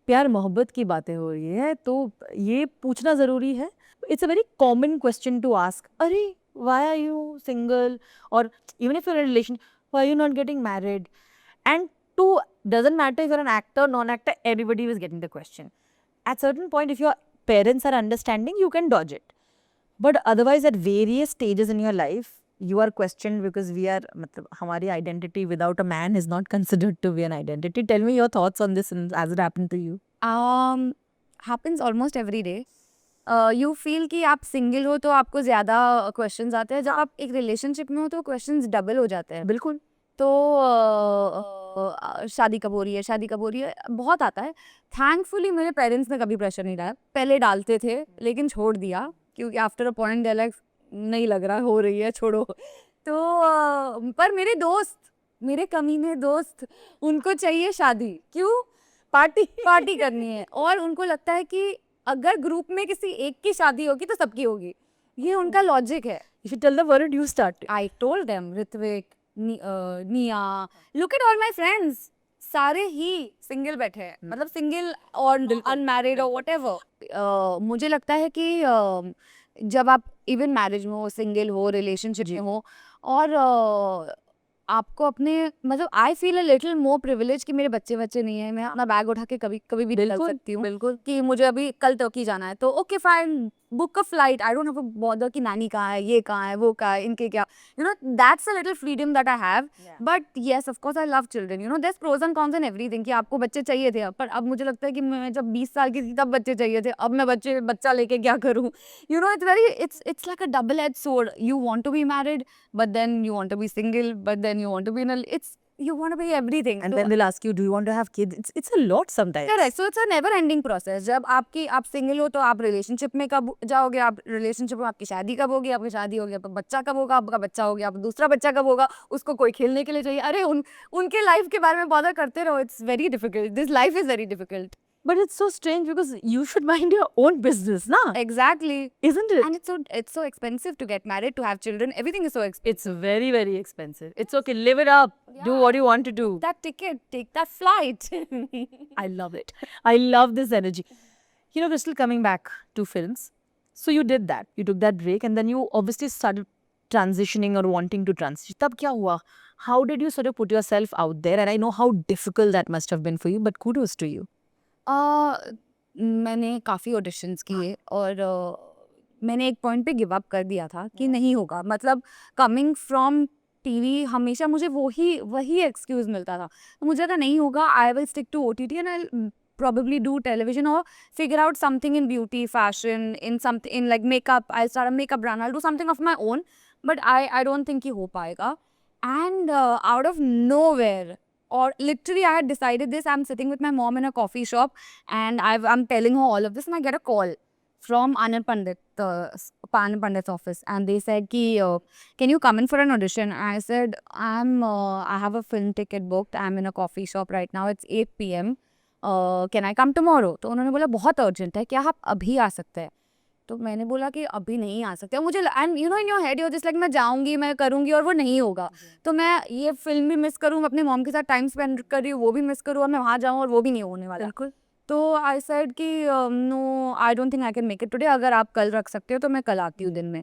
प्यार मोहब्बत की बातें हो रही है तो ये पूछना ज़रूरी है. It's a very common question to ask. अरे why are you single, or even if you're in a relation, why are you not getting married? And to doesn't matter if you're an actor, non-actor, everybody is getting the question. At certain point, if your parents are understanding, you can dodge it. But otherwise, at various stages in your life, you are questioned because we are, matlab, हमारी identity without a man is not considered to be an identity. Tell me your thoughts on this and as it happened to you. Happens almost every day. You feel कि आप single हो तो आपको ज़्यादा questions आते हैं. जब आप एक रिलेशनशिप में हो तो क्वेश्चंस डबल हो जाते हैं. बिल्कुल. तो शादी कब हो रही है, शादी कब हो रही है, बहुत आता है. थैंकफुली मेरे पेरेंट्स ने कभी प्रेशर नहीं डाला. पहले डालते थे लेकिन छोड़ दिया क्योंकि after a point they like नहीं लग रहा हो रही है, छोड़ो. तो पर मेरे दोस्त, मेरे कमीने दोस्त, उनको चाहिए शादी. क्यों? पार्टी करनी है. और उनको लगता है कि अगर ग्रुप में किसी एक की शादी होगी तो सबकी होगी. ये उनका लॉजिक है. If you tell the word, you start. I told them, Ritvik, Nia, look at all my friends. सारे ही सिंगल बैठे हैं. मतलब सिंगल और अनमैरिड और व्हाटएवर. मुझे लगता है कि जब आप इवन मैरिज में हो, सिंगल हो, रिलेशनशिप में हो, और आपको अपने मतलब I feel a little more privilege कि मेरे बच्चे नहीं है. मैं अपना बैग उठा के कभी भी निकल सकती हूँ. बिल्कुल. कि मुझे अभी कल टर्की जाना है तो okay fine, book a flight. I don't have to bother कि नानी कहाँ है, ये कहाँ है, वो कहाँ है, इनके क्या. That's a little freedom that I have. But yes, of course I love children. There is pros and cons in everything. कि आपको बच्चे चाहिए थे, पर अब मुझे लगता है कि मैं जब 20 साल की थी तब बच्चे चाहिए थे. अब मैं बच्चा लेके क्या करूँ. It's like a double edged sword. You want to be married, but then you want to be single, but then you want to be you want to be everything. And then they'll ask you, do you want to have kids? It's a lot sometimes. Correct. So it's a never ending process. जब आप single हो तो आप relationship में कब जाओगे, आप relationship में आपकी शादी कब होगी, आपकी शादी होगी आपका बच्चा कब होगा, आपका बच्चा हो गया आप दूसरा बच्चा कब होगा, उसको कोई खेलने के लिए चाहिए. अरे उनके लाइफ के बारे में बॉदर करते रहो. It's very difficult. This life is very difficult. But it's so strange because you should mind your own business, na? Exactly. Isn't it? And it's so expensive to get married, to have children. Everything is so expensive. It's very, very expensive. It's okay. Live it up. Do what you want to do. That ticket, take that flight. I love it. I love this energy. Crystal, coming back to films. So you did that. You took that break and then you obviously started transitioning or wanting to transition. Tab kya hua? How did you sort of put yourself out there? And I know how difficult that must have been for you, but kudos to you. मैंने काफ़ी auditions किए और मैंने एक point पे give up कर दिया था कि नहीं होगा. मतलब कमिंग फ्रॉम टीवी हमेशा मुझे वही एक्सक्यूज़ मिलता था. तो मुझे लगा नहीं होगा. I will stick to OTT and I probably do television or figure out something in beauty, fashion, in like makeup. I'll start a makeup brand. I'll do something of my own. But I don't think कि हो पाएगा. And out of nowhere, or literally I had decided this. I'm sitting with my mom in a coffee shop and I'm telling her all of this and I get a call from Anand Pandit's office and they said ki, can you come in for an audition? I said I have a film ticket booked. I'm in a coffee shop right now. It's 8 p.m. Can I come tomorrow? तो उन्होंने बोला बहुत urgent है, क्या आप अभी आ सकते हैं? तो मैंने बोला कि अभी नहीं आ सकते. मुझे and in your head you just like मैं जाऊंगी, मैं करूंगी और वो नहीं होगा. तो मैं ये फिल्म भी मिस करूँ, अपने मॉम के साथ टाइम स्पेंड कर रही हूँ, वो भी मिस करूँ और मैं वहाँ जाऊँ और वो भी नहीं होने वाला. बिल्कुल. तो आई सेड कि no, I don't think I can make it today. अगर आप कल रख सकते हो तो मैं कल आती हूँ दिन में.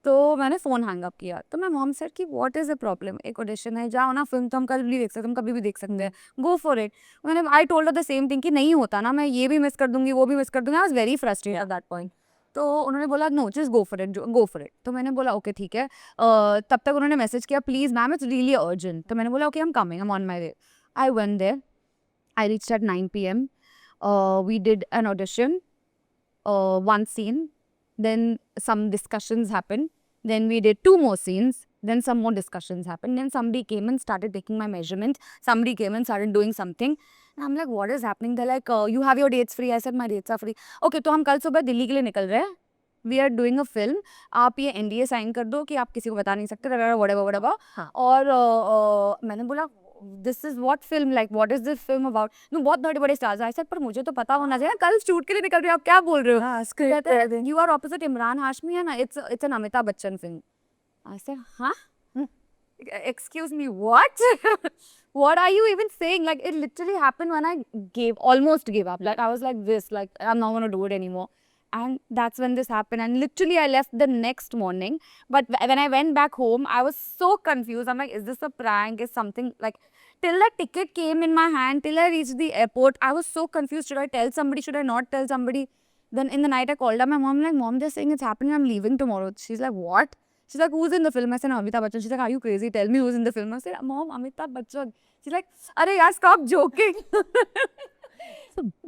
तो मैंने फ़ोन हैंग अप किया. तो मैं मॉम सेड कि व्हाट इज़ द प्रॉब्लम, एक ऑडिशन है, जाओ ना. फिल्म तो हम कल भी देख सकते हैं, हम कभी भी देख सकते हैं, गो फॉर इट. मैंने I told her the same thing कि नहीं होता ना, मैं ये भी मिस कर दूंगी, वो भी मिस कर दूंगी. I was very frustrated at that point. तो उन्होंने बोला no, just go for it. तो मैंने बोला ओके ठीक है. तब तक उन्होंने मैसेज किया please ma'am it's really urgent. तो मैंने बोला okay I am coming, I am on my way. I went there. I reached at 9 p.m. We did an audition, one scene, then some discussions happened, then we did 2 more scenes, then some more discussions happened, then somebody came and started taking my measurements, somebody came and started doing something, and I'm like what is happening? They're like you have your dates free. I said my dates are free. Okay, तो हम कल सुबह दिल्ली के लिए निकल रहे हैं. We are doing a film. आप ये NDA साइन कर दो कि आप किसी को बता नहीं सकते, whatever. और मैंने बोला this is what film, like what is this film about. बहुत बड़े स्टार्स आए. पर मुझे तो पता होना चाहिए, कल शूट के लिए निकल रहे हो, आप क्या बोल रहे हो? You are opposite Imran Hashmi है ना, it's an Amitabh Bachchan film. I said हाँ, excuse me what. what are you even saying? Like, it literally happened when I almost gave up. Like, I was like this, like, I'm not going to do it anymore. And that's when this happened. And literally, I left the next morning. But when I went back home, I was so confused. I'm like, is this a prank? Is something like, till the ticket came in my hand, till I reached the airport, I was so confused. Should I tell somebody? Should I not tell somebody? Then in the night, I called up my mom, like, Mom, they're saying it's happening. I'm leaving tomorrow. She's like, what? She's like, who's in the film? I said, Amitabh Bachchan. She's like, are you crazy? Tell me who's in the film. I said, Mom, Amitabh Bachchan. She's like, Arey yaar, stop joking.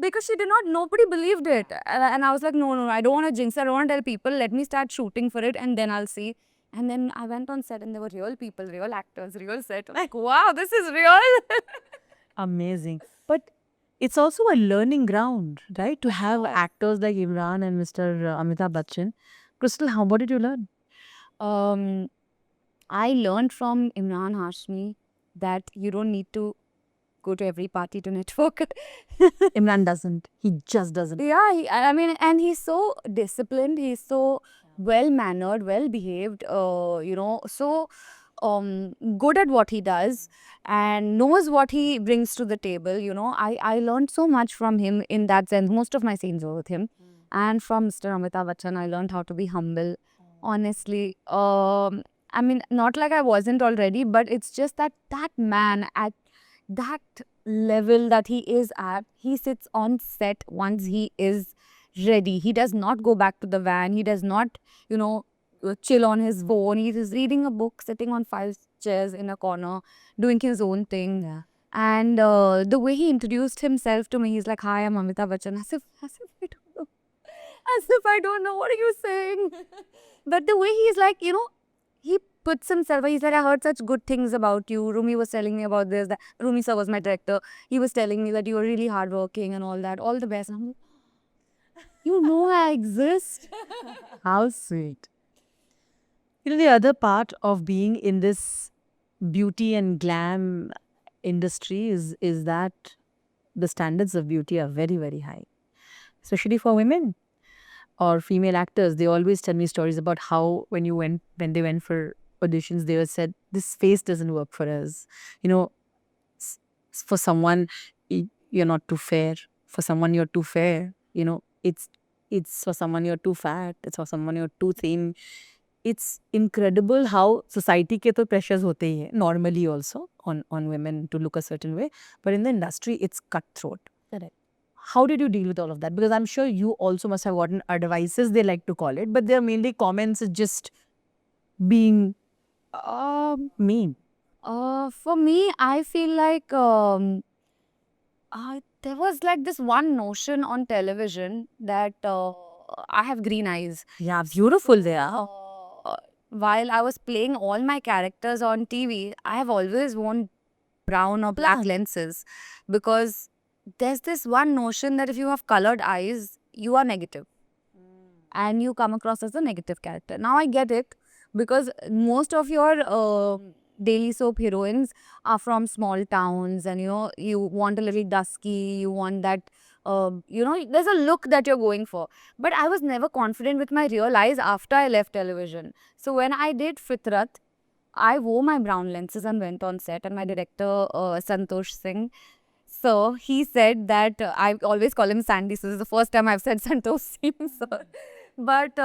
Because she did not, nobody believed it. And I was like, no, I don't want to jinx it. I don't want to tell people. Let me start shooting for it and then I'll see. And then I went on set and there were real people, real actors, real set. Like, wow, this is real. Amazing. But it's also a learning ground, right? To have actors like Imran and Mr. Amitabh Bachchan. Crystal, what did you learn? I learned from Imran Hashmi that you don't need to go to every party to network. Imran doesn't. He just doesn't. Yeah, I mean, and he's so disciplined. He's so well mannered, well behaved. So good at what he does, and knows what he brings to the table. I learned so much from him in that sense. Most of my scenes were with him, and from Mr. Amitabh Bachchan, I learned how to be humble. Honestly, I mean, not like I wasn't already, but it's just that man at that level that he is at, he sits on set once he is ready. He does not go back to the van. He does not, chill on his phone. He is reading a book, sitting on 5 chairs in a corner, doing his own thing. Yeah. And the way he introduced himself to me, he's like, hi, I'm Amitabh Bachchan. As if I don't know. As if I don't know. What are you saying? But the way he's like, he puts himself, he's like, I heard such good things about you. Rumi was telling me about this. That Rumi sir was my director. He was telling me that you were really hardworking and all that. All the best. I'm like, you know I exist. How sweet. The other part of being in this beauty and glam industry is that the standards of beauty are very, very high, especially for women or female actors. They always tell me stories about how when they went for auditions, they were said, this face doesn't work for us. For someone, you're not too fair. For someone, you're too fair. It's for someone you're too fat. It's for someone you're too thin. It's incredible how society ke to pressures hote hi hai, normally also on women to look a certain way. But in the industry, it's cutthroat. Correct. How did you deal with all of that? Because I'm sure you also must have gotten advices, they like to call it, but they're mainly comments just being mean. For me, I feel like there was like this one notion on television that I have green eyes. Yeah, beautiful they are. While I was playing all my characters on TV, I have always worn brown or black lenses because there's this one notion that if you have colored eyes, you are negative and you come across as a negative character. Now I get it because most of your daily soap heroines are from small towns and you want a little dusky, you want that there's a look that you're going for. But I was never confident with my real eyes after I left television. So when I did Fitrat, I wore my brown lenses and went on set, and my director Santosh Singh, so he said that I always call him Sandy, so this is the first time I've said Santosh Singh sir. But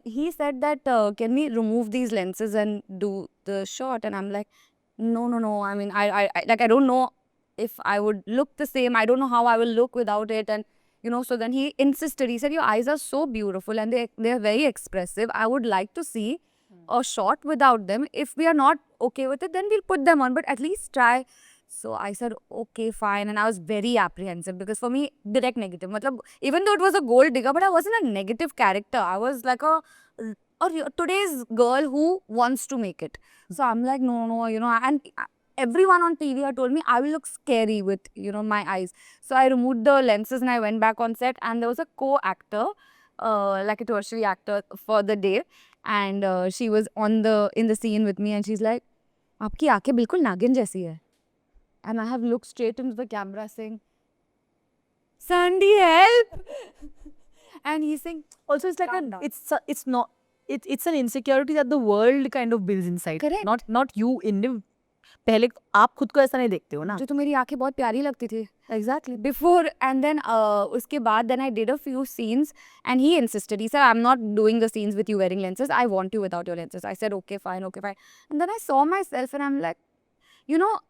he said that can we remove these lenses and do the shot? And I'm like, no. I mean, I don't know if I would look the same. I don't know how I will look without it. And so then he insisted. He said, your eyes are so beautiful and they're very expressive. I would like to see a shot without them. If we are not okay with it, then we'll put them on, but at least try. So I said, okay, fine. And I was very apprehensive because for me, direct negative. Even though it was a gold digger, but I wasn't a negative character. I was like today's girl who wants to make it. So I'm like, no, and everyone on TV had told me I will look scary with, my eyes. So I removed the lenses and I went back on set, and there was a co-actor, like a tertiary actor for the day. And she was in the scene with me, and she's like, "Aapki aanखें bilkul nagin jaisi hai." And I have looked straight into the camera saying, Sandy, help! And he's saying, also it's like it's an insecurity that the world kind of builds inside. Correct. Not you पहले आप खुद को ऐसा नहीं देखते हो ना. मुझे तो मेरी आंखें बहुत प्यारी लगती थी Exactly. before, and then उसके बाद then I did a few scenes and he insisted, he said I'm not doing the scenes with you wearing lenses, I want you without your lenses. I said okay fine, and then I saw myself and I'm like, you know,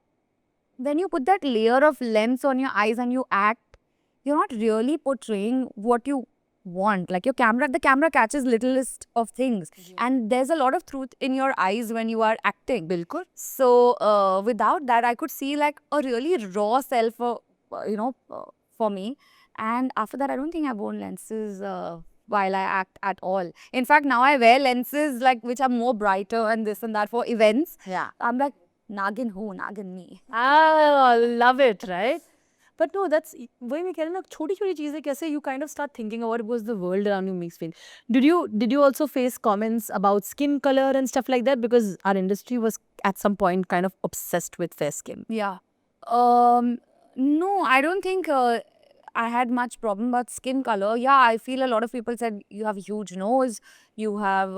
when you put that layer of lens on your eyes and you act, you're not really portraying what you want. Like the camera catches littlest of things, and there's a lot of truth in your eyes when you are acting. बिल्कुल. So without that, I could see like a really raw self, for me. And after that, I don't think I've worn lenses while I act at all. In fact, now I wear lenses like which are more brighter and this and that for events. Yeah. I'm like, Nagin who, Nagin me. Ah, love it, right? But no, that's वही मैं कह रही हूँ ना, छोटी छोटी चीजें कैसे you kind of start thinking about what the world around you makes feel. Did you also face comments about skin color and stuff like that, because our industry was at some point kind of obsessed with fair skin. Yeah. No, I don't think I had much problem about skin color. Yeah, I feel a lot of people said you have a huge nose, you have,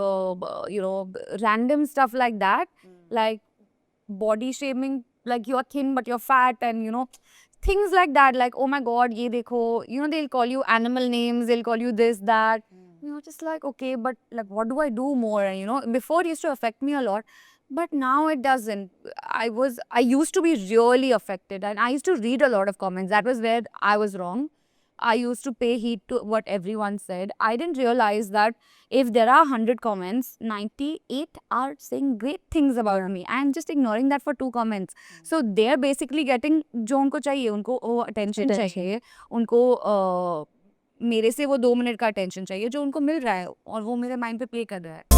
random stuff like that, like body shaming, like you're thin but you're fat, and things like that. Like, oh my God, ye dekho. They'll call you animal names, they'll call you this, that. Just like, okay, but like, what do I do more? And before it used to affect me a lot. But now it doesn't. I used to be really affected, and I used to read a lot of comments. That was where I was wrong. I used to pay heed to what everyone said. I didn't realize that if there are 100 comments, 98 are saying great things about me. I am just ignoring that for 2 comments. So they're basically getting जो उनको चाहिए, उनको वो attention चाहिए, उनको मेरे से वो 2 मिनट का attention चाहिए जो उनको मिल रहा है और वो मेरे mind पे play कर रहा है.